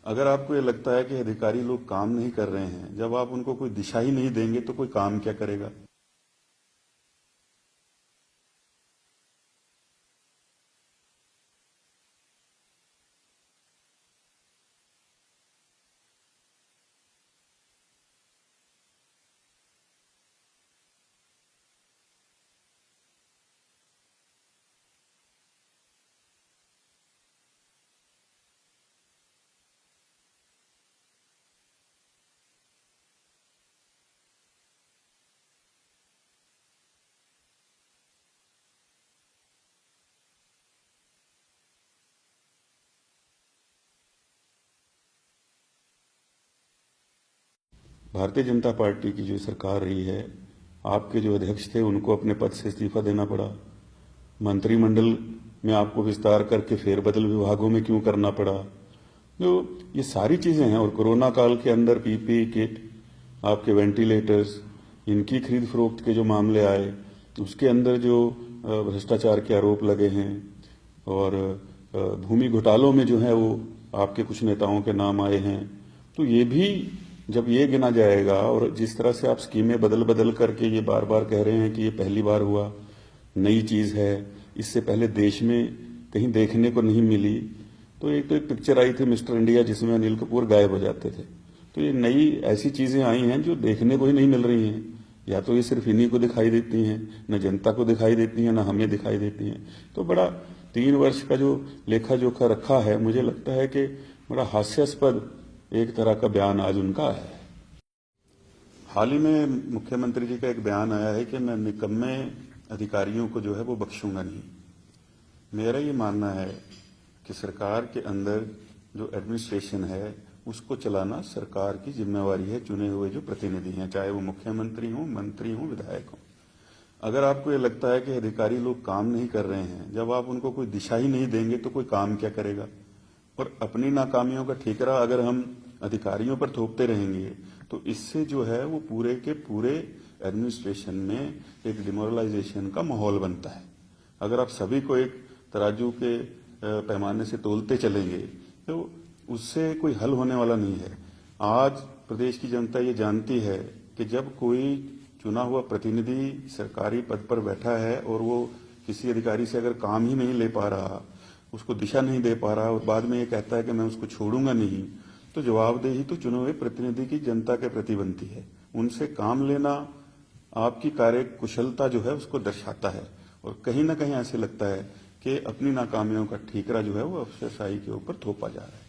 अगर आपको ये लगता है कि अधिकारी लोग काम नहीं कर रहे हैं, जब आप उनको कोई दिशा ही नहीं देंगे तो कोई काम क्या करेगा। भारतीय जनता पार्टी की जो सरकार रही है, आपके जो अध्यक्ष थे उनको अपने पद से इस्तीफा देना पड़ा। मंत्रिमंडल में आपको विस्तार करके फेरबदल विभागों में क्यों करना पड़ा। जो ये सारी चीजें हैं, और कोरोना काल के अंदर पीपीई किट, आपके वेंटिलेटर्स, इनकी खरीद फरोख्त के जो मामले आए, उसके अंदर जो भ्रष्टाचार के आरोप लगे हैं, और भूमि घोटालों में जो है वो आपके कुछ नेताओं के नाम आए हैं। तो ये भी जब ये गिना जाएगा, और जिस तरह से आप स्कीमें बदल बदल करके ये बार बार कह रहे हैं कि ये पहली बार हुआ, नई चीज है, इससे पहले देश में कहीं देखने को नहीं मिली। तो एक पिक्चर आई थी मिस्टर इंडिया जिसमें अनिल कपूर गायब हो जाते थे। तो ये नई ऐसी चीजें आई हैं जो देखने को ही नहीं मिल रही हैं। या तो ये सिर्फ इन्हीं को दिखाई देती हैं, न जनता को दिखाई देती हैं, न हमें दिखाई देती हैं। तो बड़ा 3 वर्ष का जो लेखा जोखा रखा है, मुझे लगता है कि बड़ा हास्यास्पद एक तरह का बयान आज उनका है। हाल ही में मुख्यमंत्री जी का एक बयान आया है कि मैं निकम्मे अधिकारियों को जो है वो बख्शूंगा नहीं। मेरा ये मानना है कि सरकार के अंदर जो एडमिनिस्ट्रेशन है उसको चलाना सरकार की जिम्मेवारी है, चुने हुए जो प्रतिनिधि हैं, चाहे वो मुख्यमंत्री हों, मंत्री हों, विधायक हों। अगर आपको ये लगता है कि अधिकारी लोग काम नहीं कर रहे हैं, जब आप उनको कोई दिशा ही नहीं देंगे तो कोई काम क्या करेगा। और अपनी नाकामियों का ठीकरा अगर हम अधिकारियों पर थोपते रहेंगे तो इससे जो है वो पूरे के पूरे एडमिनिस्ट्रेशन में एक डिमोरलाइजेशन का माहौल बनता है। अगर आप सभी को एक तराजू के पैमाने से तोलते चलेंगे तो उससे कोई हल होने वाला नहीं है। आज प्रदेश की जनता ये जानती है कि जब कोई चुना हुआ प्रतिनिधि सरकारी पद पर बैठा है और वो किसी अधिकारी से अगर काम ही नहीं ले पा रहा, उसको दिशा नहीं दे पा रहा, और बाद में ये कहता है कि मैं उसको छोड़ूंगा नहीं, तो जवाबदेही तो चुने हुए प्रतिनिधि की जनता के प्रति बनती है। उनसे काम लेना आपकी कार्य कुशलता जो है उसको दर्शाता है। और कहीं ना कहीं ऐसे लगता है कि अपनी नाकामियों का ठीकरा जो है वो अफसरशाही के ऊपर थोपा जा रहा है।